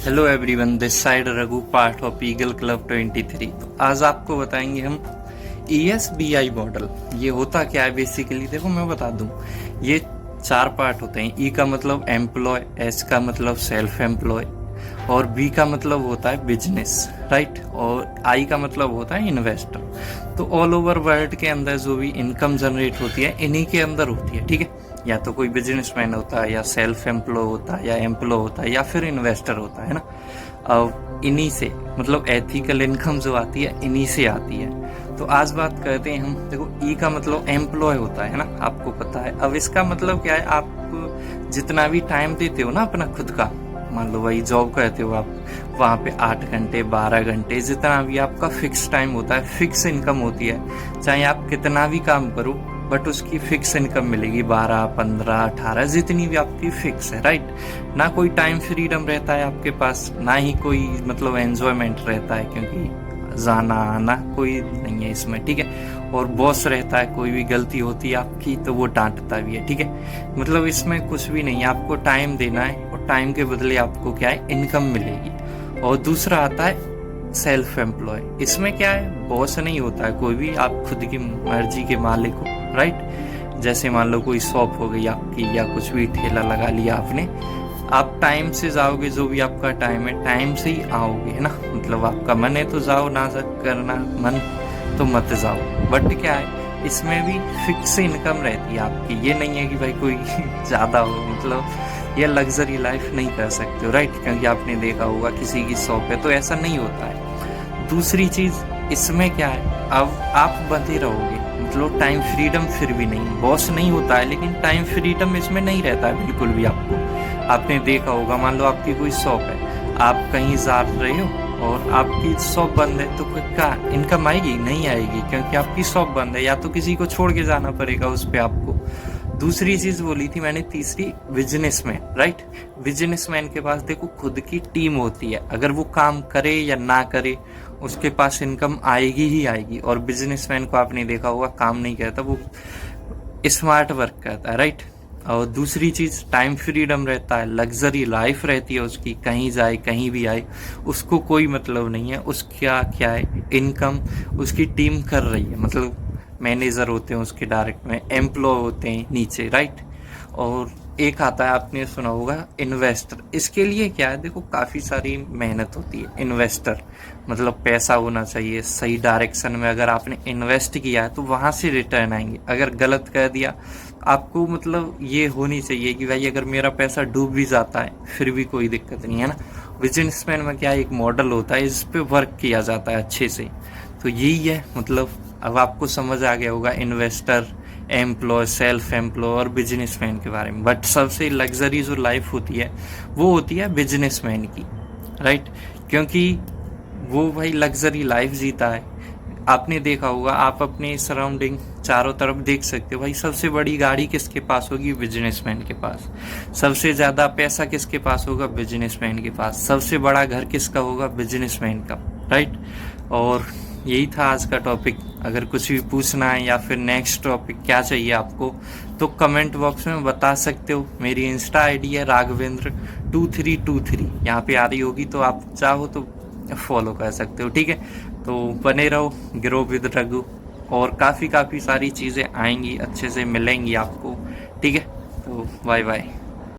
Hello everyone, this side Raghu, part of eagle club 23। तो आज आपको बताएंगे हम ESBI मॉडल। ये होता क्या है बेसिकली, देखो मैं बता दूं। ये 4 पार्ट होते हैं। E का मतलब एम्प्लॉय, S का मतलब सेल्फ एम्प्लॉय, और B का मतलब होता है बिजनेस, राइट, और I का मतलब होता है इन्वेस्टर। तो ऑल ओवर वर्ल्ड के अंदर जो भी इनकम जनरेट होती है इन्हीं के अंदर होती है, ठीक है। या तो कोई बिजनेसमैन होता है, या सेल्फ एम्प्लॉय होता है, या एम्प्लॉय होता है, या फिर इन्वेस्टर होता है ना। अब इन्हीं से मतलब एथिकल इनकम जो आती है इन्हीं से आती है। तो आज बात करते हैं हम। देखो, ई का मतलब एम्प्लॉय होता है ना, आपको पता है। अब इसका मतलब क्या है, आप जितना भी टाइम देते हो ना अपना खुद का, मान लो वही जॉब करते हो आप, वहाँ पे 8 घंटे 12 घंटे जितना भी आपका फिक्स टाइम होता है, फिक्स इनकम होती है। चाहे आप कितना भी काम करो बट उसकी फिक्स इनकम मिलेगी, 12 15 18 जितनी भी आपकी फिक्स है, राइट। ना कोई टाइम फ्रीडम रहता है आपके पास, ना ही कोई मतलब एंजॉयमेंट रहता है, क्योंकि जाना आना कोई नहीं है इसमें, ठीक है। और बॉस रहता है, कोई भी गलती होती है आपकी तो वो डांटता भी है, ठीक है। मतलब इसमें कुछ भी नहीं है, आपको टाइम देना है और टाइम के बदले आपको क्या है, इनकम मिलेगी। और दूसरा आता है सेल्फ एम्प्लॉय। इसमें क्या है, बॉस नहीं होता है कोई भी, आप खुद की मर्जी के मालिक हो, राइट। जैसे मान लो कोई शॉप हो गई आपकी, या कुछ भी ठेला लगा लिया आपने, आप टाइम से जाओगे, जो भी आपका टाइम है टाइम से ही आओगे, है ना। मतलब आपका मन है तो जाओ, ना करना मन तो मत जाओ। बट क्या है, इसमें भी फिक्स इनकम रहती है आपकी। ये नहीं है कि भाई कोई ज्यादा हो, मतलब ये लग्जरी लाइफ नहीं कर सकते हो, राइट। क्योंकि आपने देखा होगा किसी की शॉप है तो ऐसा नहीं होता है। दूसरी चीज इसमें क्या है, अब आप बंधे रहोगे, मतलब टाइम फ्रीडम फिर भी नहीं। बॉस नहीं होता है लेकिन टाइम फ्रीडम इसमें नहीं रहता है बिल्कुल भी आपको। आपने देखा होगा, मान लो आपकी कोई शॉप है, आप कहीं जा रहे हो और आपकी शॉप बंद है, तो क्या इनकम आएगी? नहीं आएगी, क्योंकि आपकी शॉप बंद है। या तो किसी को छोड़ के जाना पड़ेगा उस पे आपको। दूसरी चीज बोली थी मैंने, तीसरी बिजनेसमैन, राइट। बिजनेसमैन के पास देखो खुद की टीम होती है, अगर वो काम करे या ना करे उसके पास इनकम आएगी ही आएगी। और बिजनेसमैन को आपने देखा होगा काम नहीं करता, वो स्मार्ट वर्क करता है, राइट। और दूसरी चीज टाइम फ्रीडम रहता है, लग्जरी लाइफ रहती है उसकी, कहीं जाए कहीं भी आए उसको कोई मतलब नहीं है। उसका क्या है, इनकम उसकी टीम कर रही है, मतलब मैनेजर होते हैं उसके डायरेक्ट में, एम्प्लॉय होते हैं नीचे, राइट। और एक आता है, आपने सुना होगा इन्वेस्टर। इसके लिए क्या है, देखो काफी सारी मेहनत होती है। इन्वेस्टर मतलब पैसा होना चाहिए सही डायरेक्शन में, अगर आपने इन्वेस्ट किया है तो वहां से रिटर्न आएंगे। अगर गलत कर दिया आपको, मतलब ये होनी चाहिए कि भाई अगर मेरा पैसा डूब भी जाता है फिर भी कोई दिक्कत नहीं है ना। बिजनेसमैन में क्या एक मॉडल होता है, इस पे वर्क किया जाता है अच्छे से। तो यही है, मतलब अब आपको समझ आ गया होगा इन्वेस्टर, एम्प्लॉय, सेल्फ एम्प्लॉय और बिजनेसमैन के बारे में। बट सबसे लग्जरी जो लाइफ होती है वो होती है बिजनेसमैन की, राइट। क्योंकि वो भाई लग्जरी लाइफ जीता है। आपने देखा होगा, आप अपने सराउंडिंग चारों तरफ देख सकते हो, भाई सबसे बड़ी गाड़ी किसके पास होगी? बिजनेसमैन के पास। सबसे ज्यादा पैसा किसके पास होगा? बिजनेसमैन के पास। सबसे बड़ा घर किसका होगा? बिजनेसमैन का, राइट। और यही था आज का टॉपिक। अगर कुछ भी पूछना है या फिर नेक्स्ट टॉपिक क्या चाहिए आपको, तो कमेंट बॉक्स में बता सकते हो। मेरी इंस्टा आईडी है राघवेंद्र2323, यहाँ पे आ रही होगी, तो आप चाहो तो फॉलो कर सकते हो, ठीक है। तो बने रहो ग्रो विद रघु, और काफ़ी सारी चीज़ें आएंगी, अच्छे से मिलेंगी आपको, ठीक है। तो बाय बाय।